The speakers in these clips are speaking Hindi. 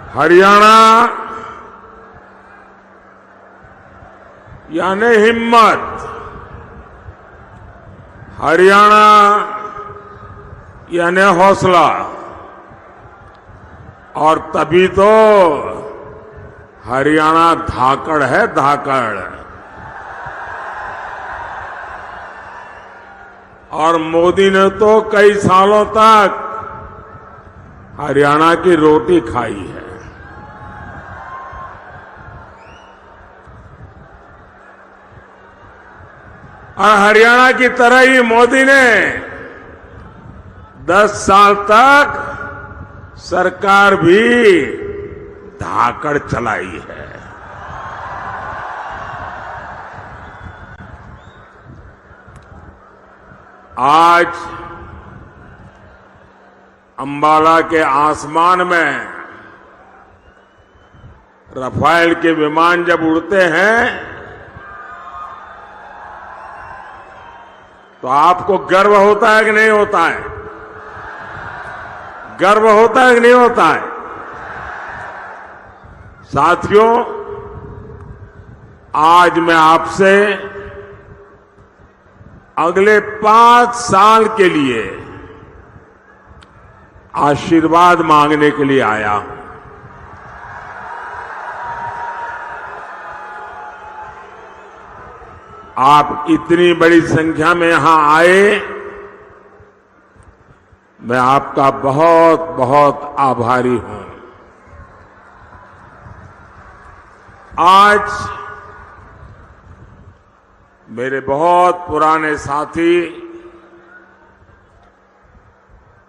हरियाणा यानी हिम्मत, हरियाणा यानी हौसला, और तभी तो हरियाणा धाकड़ है, धाकड़। और मोदी ने तो कई सालों तक हरियाणा की रोटी खाई है। और हरियाणा की तरह ही मोदी ने 10 साल तक सरकार भी धाकड़ चलाई है। आज अंबाला के आसमान में रफाल के विमान जब उड़ते हैं तो आपको गर्व होता है कि नहीं होता है? गर्व होता है कि नहीं होता है? साथियों, आज मैं आपसे अगले 5 साल के लिए आशीर्वाद मांगने के लिए आया हूं। आप इतनी बड़ी संख्या में यहां आए, मैं आपका बहुत बहुत आभारी हूं। आज मेरे बहुत पुराने साथी,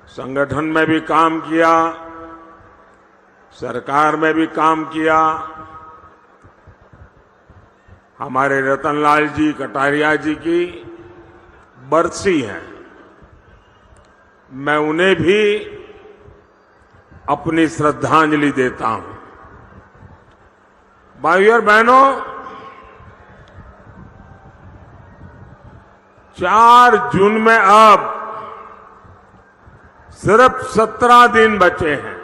संगठन में भी काम किया, सरकार में भी काम किया, हमारे रतनलाल जी कटारिया जी की बरसी है। मैं उन्हें भी अपनी श्रद्धांजलि देता हूं। भाइयों और बहनों, 4 जून में अब सिर्फ 17 दिन बचे हैं।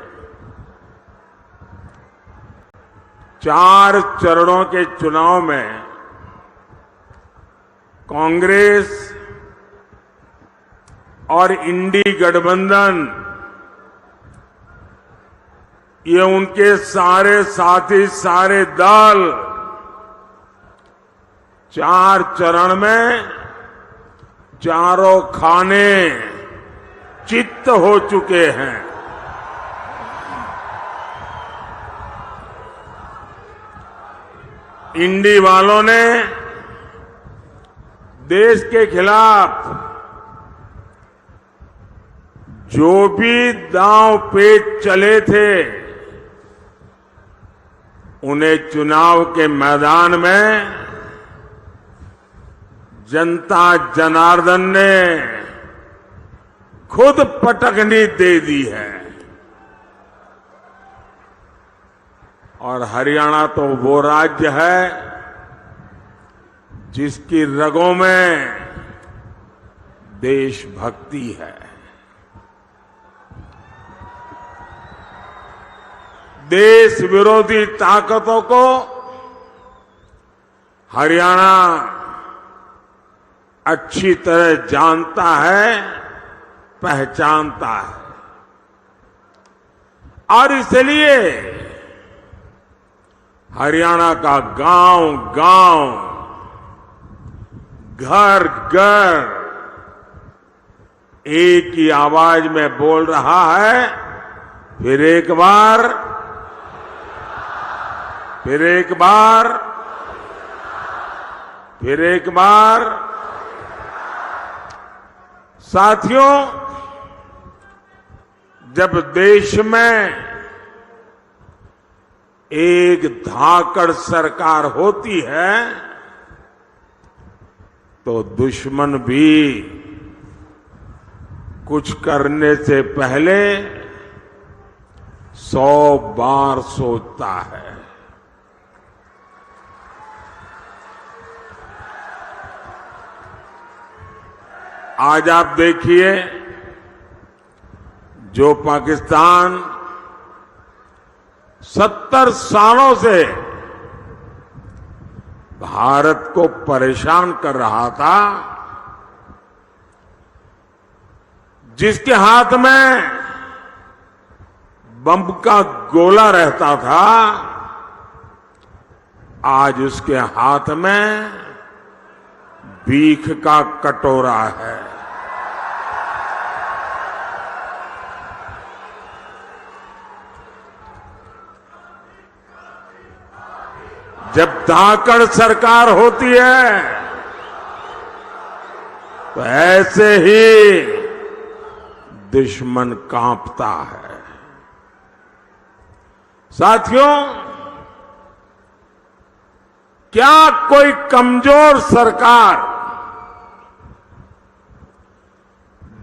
4 चरणों के चुनाव में कांग्रेस और इंडी गठबंधन, ये उनके सारे साथी, सारे दल 4 चरण में चारों खाने चित्त हो चुके हैं। इंडी वालों ने देश के खिलाफ जो भी दांव पेच चले थे, उन्हें चुनाव के मैदान में जनता जनार्दन ने खुद पटकनी दे दी है। और हरियाणा तो वो राज्य है जिसकी रगों में देशभक्ति है। देश विरोधी ताकतों को हरियाणा अच्छी तरह जानता है, पहचानता है। और इसलिए हरियाणा का गांव-गांव, घर-घर एक ही आवाज में बोल रहा है, फिर एक बार, फिर एक बार, फिर एक बार। साथियों, जब देश में एक धाकड़ सरकार होती है तो दुश्मन भी कुछ करने से पहले 100 बार सोचता है। आज आप देखिए, जो पाकिस्तान 70 सालों से भारत को परेशान कर रहा था, जिसके हाथ में बम का गोला रहता था, आज उसके हाथ में भीख का कटोरा है। जब धाकड़ सरकार होती है तो ऐसे ही दुश्मन कांपता है। साथियों, क्या कोई कमजोर सरकार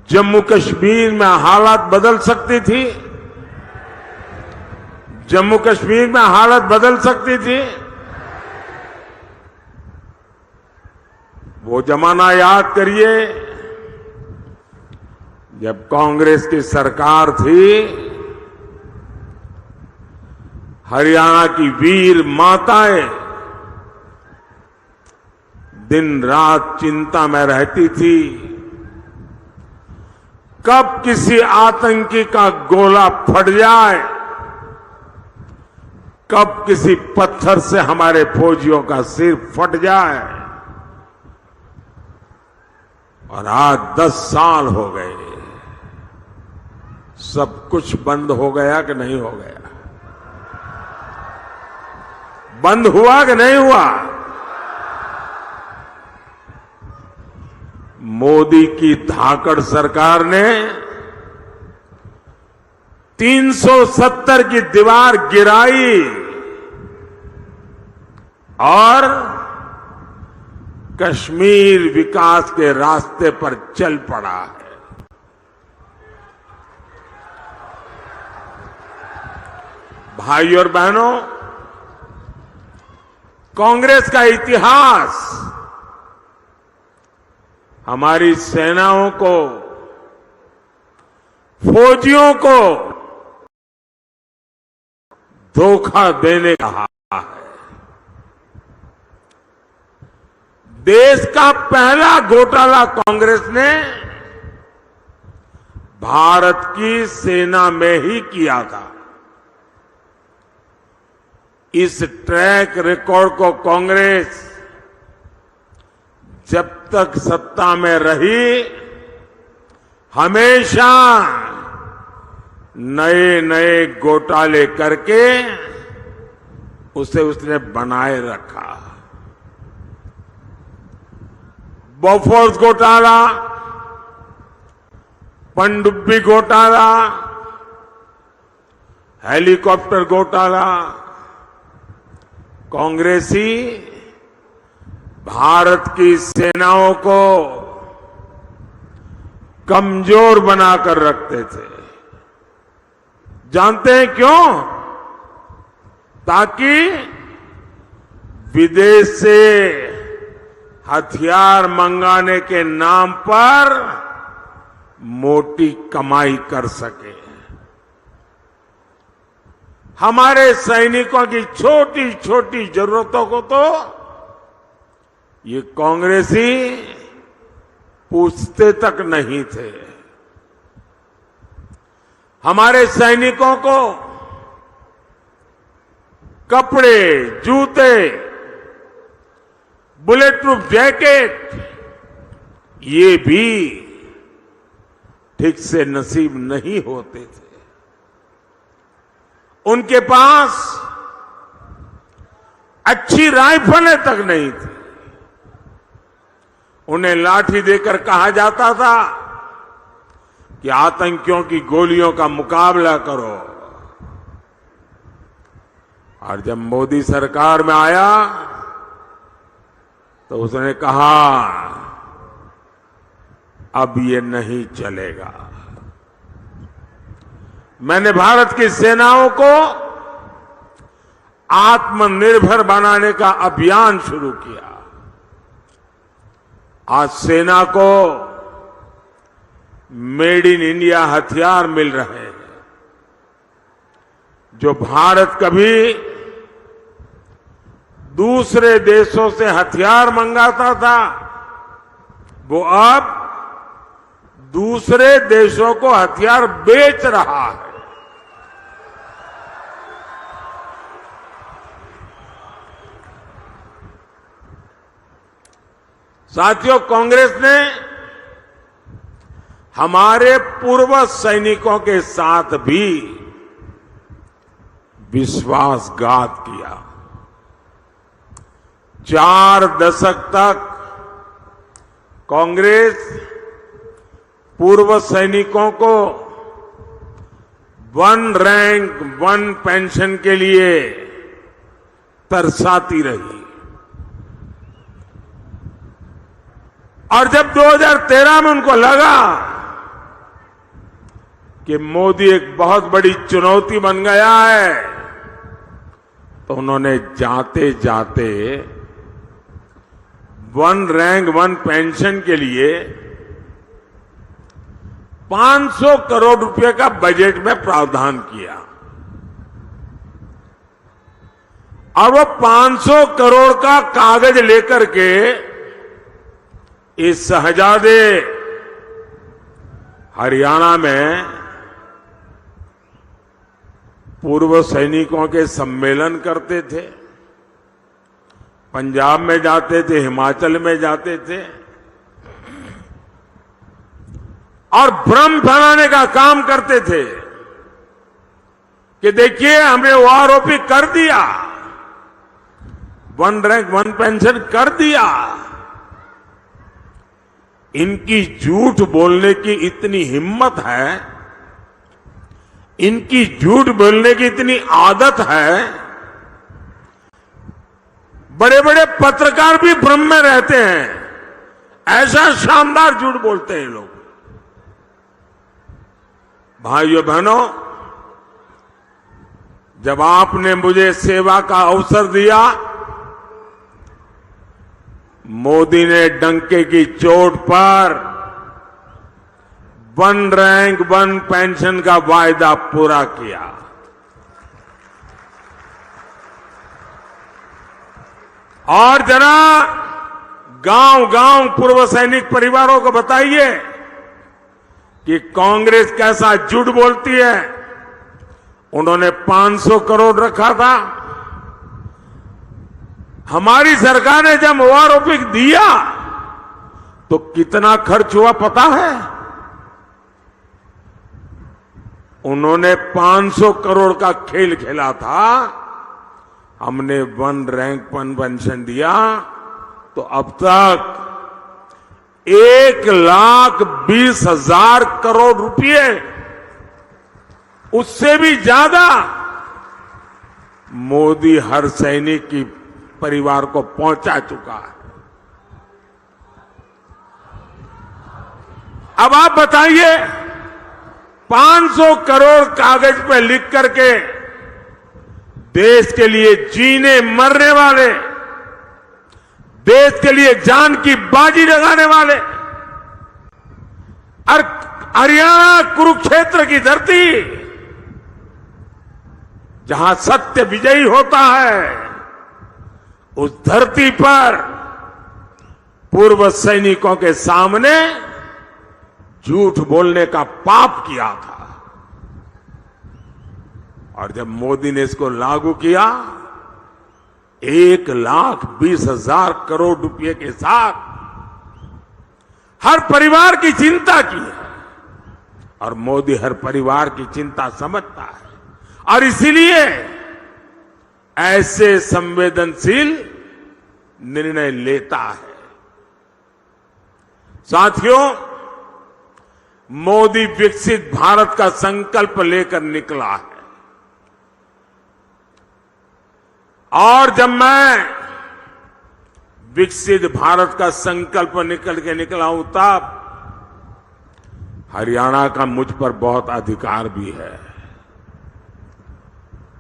जम्मू कश्मीर में हालात बदल सकती थी? जम्मू कश्मीर में हालत बदल सकती थी? वो जमाना याद करिए जब कांग्रेस की सरकार थी। हरियाणा की वीर माताएं दिन रात चिंता में रहती थी, कब किसी आतंकी का गोला फट जाए, कब किसी पत्थर से हमारे फौजियों का सिर फट जाए। और आज 10 साल हो गए, सब कुछ बंद हो गया कि नहीं हो गया? बंद हुआ कि नहीं हुआ? मोदी की धाकड़ सरकार ने 370 की दीवार गिराई और कश्मीर विकास के रास्ते पर चल पड़ा है। भाई और बहनों, कांग्रेस का इतिहास हमारी सेनाओं को, फौजियों को धोखा देने का है। देश का पहला घोटाला कांग्रेस ने भारत की सेना में ही किया था। इस ट्रैक रिकॉर्ड को कांग्रेस जब तक सत्ता में रही हमेशा नए नए घोटाले करके उसे उसने बनाए रखा। बोफोर्स घोटाला, पनडुब्बी घोटाला, हेलीकॉप्टर घोटाला, कांग्रेसी भारत की सेनाओं को कमजोर बनाकर रखते थे। जानते हैं क्यों? ताकि विदेश से हथियार मंगाने के नाम पर मोटी कमाई कर सके। हमारे सैनिकों की छोटी छोटी जरूरतों को तो ये कांग्रेसी पूछते तक नहीं थे। हमारे सैनिकों को कपड़े, जूते, बुलेट प्रूफ जैकेट ये भी ठीक से नसीब नहीं होते थे। उनके पास अच्छी राइफलें तक नहीं थी। उन्हें लाठी देकर कहा जाता था कि आतंकियों की गोलियों का मुकाबला करो। और जब मोदी सरकार में आया तो उसने कहा अब ये नहीं चलेगा। मैंने भारत की सेनाओं को आत्मनिर्भर बनाने का अभियान शुरू किया। आज सेना को मेड इन इंडिया हथियार मिल रहे हैं। जो भारत कभी दूसरे देशों से हथियार मंगाता था, वो अब दूसरे देशों को हथियार बेच रहा है। साथियों, कांग्रेस ने हमारे पूर्व सैनिकों के साथ भी विश्वासघात किया। 4 दशक तक कांग्रेस पूर्व सैनिकों को 1 रैंक 1 पेंशन के लिए तरसाती रही। और जब 2013 में उनको लगा कि मोदी एक बहुत बड़ी चुनौती बन गया है, तो उन्होंने जाते जाते 1 रैंक 1 पेंशन के लिए 500 करोड़ रुपए का बजट में प्रावधान किया। और वो 500 करोड़ का कागज लेकर के इस शहजादे हरियाणा में पूर्व सैनिकों के सम्मेलन करते थे, पंजाब में जाते थे, हिमाचल में जाते थे और भ्रम फैलाने का काम करते थे कि देखिए हमने वो आरोपी कर दिया, 1 रैंक 1 पेंशन कर दिया। इनकी झूठ बोलने की इतनी हिम्मत है, इनकी झूठ बोलने की इतनी आदत है, बड़े बड़े पत्रकार भी भ्रम में रहते हैं। ऐसा शानदार झूठ बोलते हैं लोग। भाइयों बहनों, जब आपने मुझे सेवा का अवसर दिया, मोदी ने डंके की चोट पर 1 रैंक 1 पेंशन का वायदा पूरा किया। और जरा गांव-गांव पूर्व सैनिक परिवारों को बताइए कि कांग्रेस कैसा झूठ बोलती है। उन्होंने 500 करोड़ रखा था। हमारी सरकार ने जब ओआरओपी दिया तो कितना खर्च हुआ पता है? उन्होंने 500 करोड़ का खेल खेला था, हमने 1 रैंक 1 पेंशन दिया, तो अब तक 1,20,000 करोड़ रुपए, उससे भी ज्यादा मोदी हर सैनिक की परिवार को पहुंचा चुका है। अब आप बताइए, 500 करोड़ कागज पे लिख करके देश के लिए जीने मरने वाले, देश के लिए जान की बाजी लगाने वाले, और हरियाणा कुरुक्षेत्र की धरती जहां सत्य विजयी होता है, उस धरती पर पूर्व सैनिकों के सामने झूठ बोलने का पाप किया था। और जब मोदी ने इसको लागू किया, 1,20,000 करोड़ रुपए के साथ हर परिवार की चिंता की है। और मोदी हर परिवार की चिंता समझता है, और इसीलिए ऐसे संवेदनशील निर्णय लेता है। साथियों, मोदी विकसित भारत का संकल्प लेकर निकला है। और जब मैं विकसित भारत का संकल्प निकल के निकला हूं, तब हरियाणा का मुझ पर बहुत अधिकार भी है,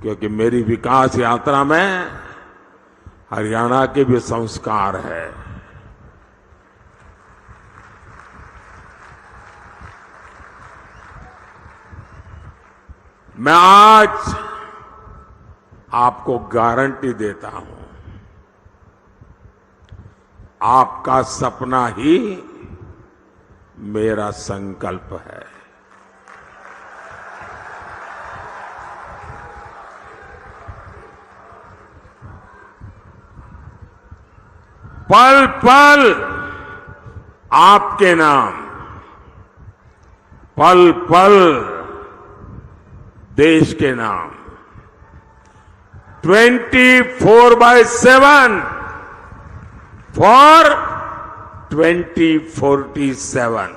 क्योंकि मेरी विकास यात्रा में हरियाणा के भी संस्कार है। मैं आज आपको गारंटी देता हूं, आपका सपना ही मेरा संकल्प है। पल पल आपके नाम, पल पल देश के नाम, 24/7 फॉर 2047।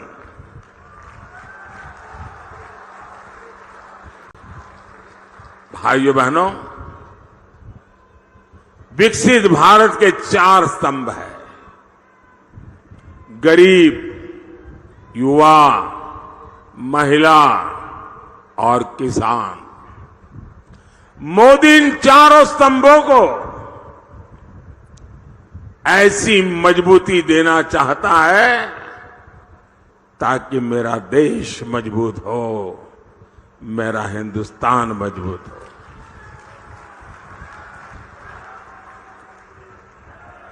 भाइयों बहनों, विकसित भारत के 4 स्तंभ हैं: गरीब, युवा, महिला और किसान। मोदी इन चारों स्तंभों को ऐसी मजबूती देना चाहता है ताकि मेरा देश मजबूत हो, मेरा हिंदुस्तान मजबूत हो।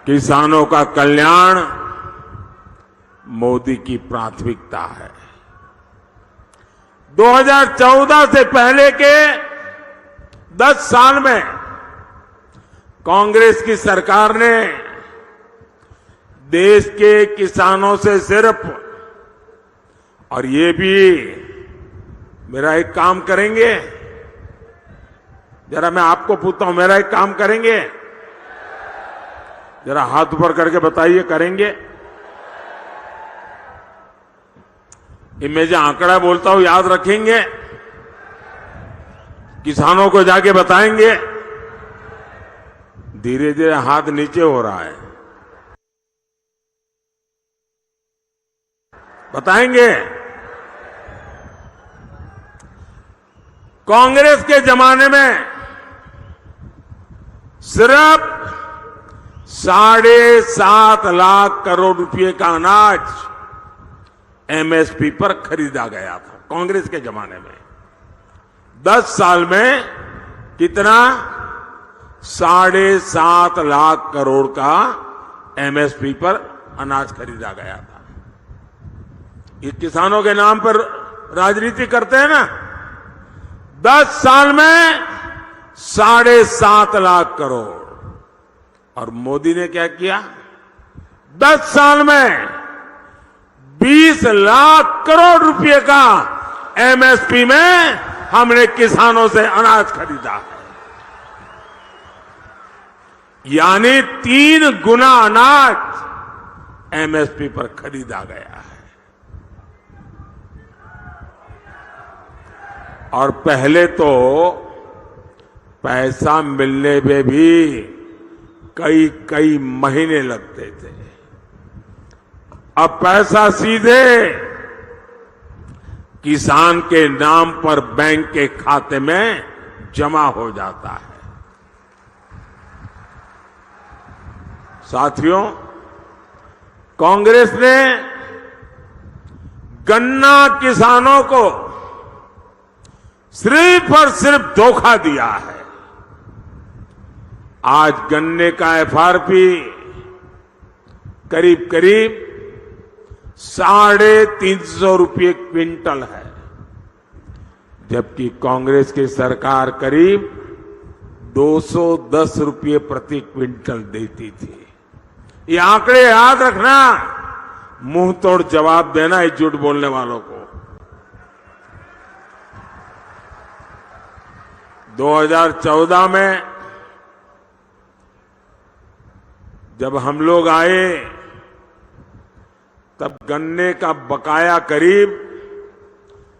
किसानों का कल्याण मोदी की प्राथमिकता है। 2014 से पहले के 10 साल में कांग्रेस की सरकार ने देश के किसानों से सिर्फ, और ये भी मेरा एक काम करेंगे, जरा मैं आपको पूछता हूं, मेरा एक काम करेंगे? जरा हाथ ऊपर करके बताइए, करेंगे? मैं जो आंकड़ा बोलता हूं याद रखेंगे? किसानों को जाके बताएंगे? धीरे धीरे हाथ नीचे हो रहा है, बताएंगे? कांग्रेस के जमाने में सिर्फ 7.5 लाख करोड़ रुपए का अनाज एमएसपी पर खरीदा गया था कांग्रेस के जमाने में। 10 साल में कितना? 7.5 लाख करोड़ का एमएसपी पर अनाज खरीदा गया था। ये किसानों के नाम पर राजनीति करते हैं ना। 10 साल में 7.5 लाख करोड़। और मोदी ने क्या किया? 10 साल में 20 लाख करोड़ रुपए का एमएसपी में हमने किसानों से अनाज खरीदा, यानी 3 गुना अनाज एमएसपी पर खरीदा गया है। और पहले तो पैसा मिलने में भी कई महीने लगते थे। अब पैसा सीधे किसान के नाम पर बैंक के खाते में जमा हो जाता है। साथियों, कांग्रेस ने गन्ना किसानों को सिर्फ और सिर्फ धोखा दिया है। आज गन्ने का एफआरपी करीब 350 रुपये क्विंटल है, जबकि कांग्रेस की सरकार करीब 210 रुपये प्रति क्विंटल देती थी। ये आंकड़े याद रखना, मुंह तोड़ जवाब देना इस झूठ बोलने वालों को। 2014 में जब हम लोग आए तब गन्ने का बकाया करीब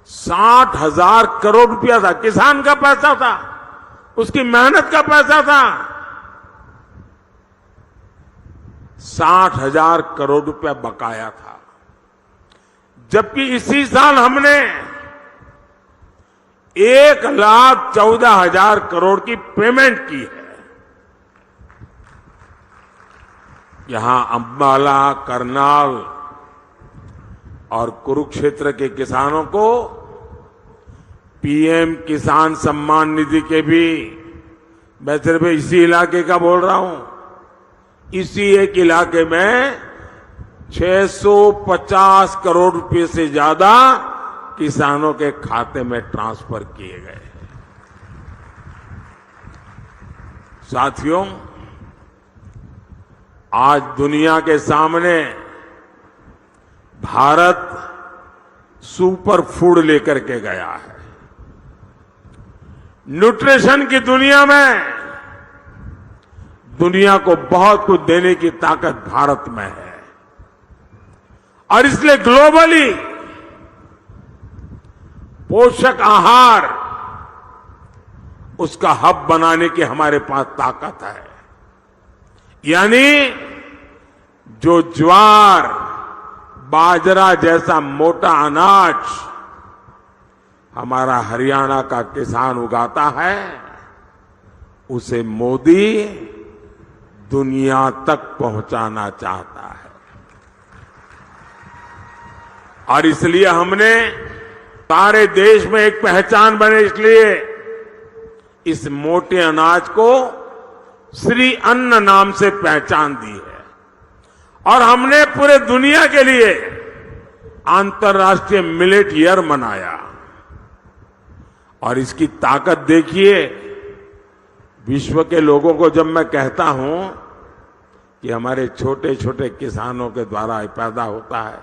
60,000 करोड़ रुपया था। किसान का पैसा था, उसकी मेहनत का पैसा था। 60,000 करोड़ रुपया बकाया था, जबकि इसी साल हमने 1,14,000 करोड़ की पेमेंट की है। यहां अंबाला, करनाल और कुरुक्षेत्र के किसानों को पीएम किसान सम्मान निधि के भी मैं सिर्फ इसी इलाके का बोल रहा हूं। इसी एक इलाके में 650 करोड़ रुपए से ज्यादा किसानों के खाते में ट्रांसफर किए गए। साथियों, आज दुनिया के सामने भारत सुपर फूड लेकर के गया है। न्यूट्रिशन की दुनिया में दुनिया को बहुत कुछ देने की ताकत भारत में है और इसलिए ग्लोबली पोषक आहार उसका हब बनाने की हमारे पास ताकत है। यानी जो ज्वार बाजरा जैसा मोटा अनाज हमारा हरियाणा का किसान उगाता है, उसे मोदी दुनिया तक पहुंचाना चाहता है। और इसलिए हमने सारे देश में एक पहचान बने, इसलिए इस मोटे अनाज को श्री अन्न नाम से पहचान दी है। और हमने पूरे दुनिया के लिए अंतर्राष्ट्रीय मिलेट ईयर मनाया। और इसकी ताकत देखिए, विश्व के लोगों को जब मैं कहता हूं कि हमारे छोटे छोटे किसानों के द्वारा पैदा होता है,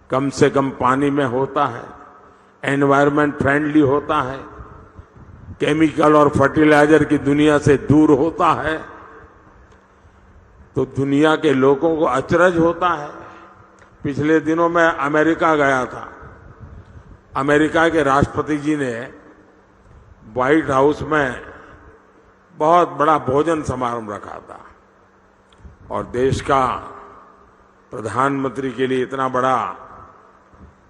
कम से कम पानी में होता है, एनवायरमेंट फ्रेंडली होता है, केमिकल और फर्टिलाइजर की दुनिया से दूर होता है, तो दुनिया के लोगों को अचरज होता है। पिछले दिनों मैं अमेरिका गया था। अमेरिका के राष्ट्रपति जी ने व्हाइट हाउस में बहुत बड़ा भोजन समारोह रखा था और देश का प्रधानमंत्री के लिए इतना बड़ा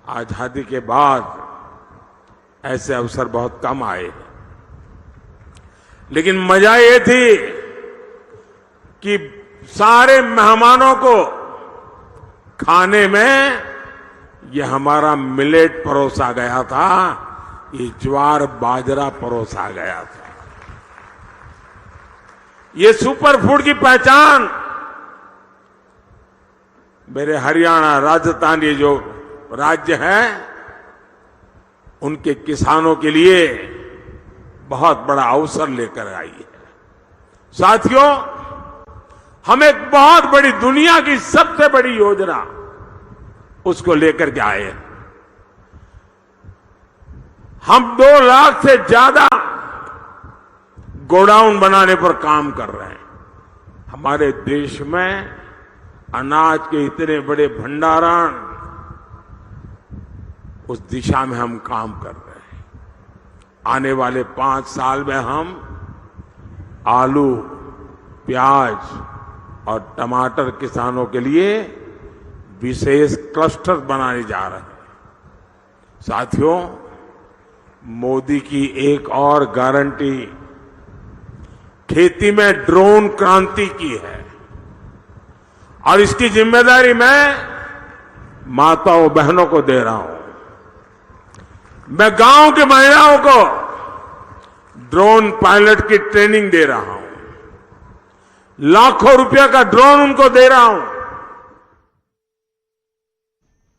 आजादी के बाद ऐसे अवसर बहुत कम आए हैं। लेकिन मजा ये थी कि सारे मेहमानों को खाने में ये हमारा मिलेट परोसा गया था, ये ज्वार बाजरा परोसा गया था। ये सुपर फूड की पहचान मेरे हरियाणा, राजस्थान, ये जो राज्य हैं, उनके किसानों के लिए बहुत बड़ा अवसर लेकर आई है। साथियों, हम एक बहुत बड़ी, दुनिया की सबसे बड़ी योजना उसको लेकर के आए हैं। हम 2 लाख से ज्यादा गोडाउन बनाने पर काम कर रहे हैं। हमारे देश में अनाज के इतने बड़े भंडारण, उस दिशा में हम काम कर रहे हैं। आने वाले 5 साल में हम आलू, प्याज और टमाटर किसानों के लिए विशेष क्लस्टर बनाने जा रहे हैं। साथियों, मोदी की एक और गारंटी खेती में ड्रोन क्रांति की है और इसकी जिम्मेदारी मैं माताओं बहनों को दे रहा हूं। मैं गांव के महिलाओं को ड्रोन पायलट की ट्रेनिंग दे रहा हूं। लाखों रुपया का ड्रोन उनको दे रहा हूं।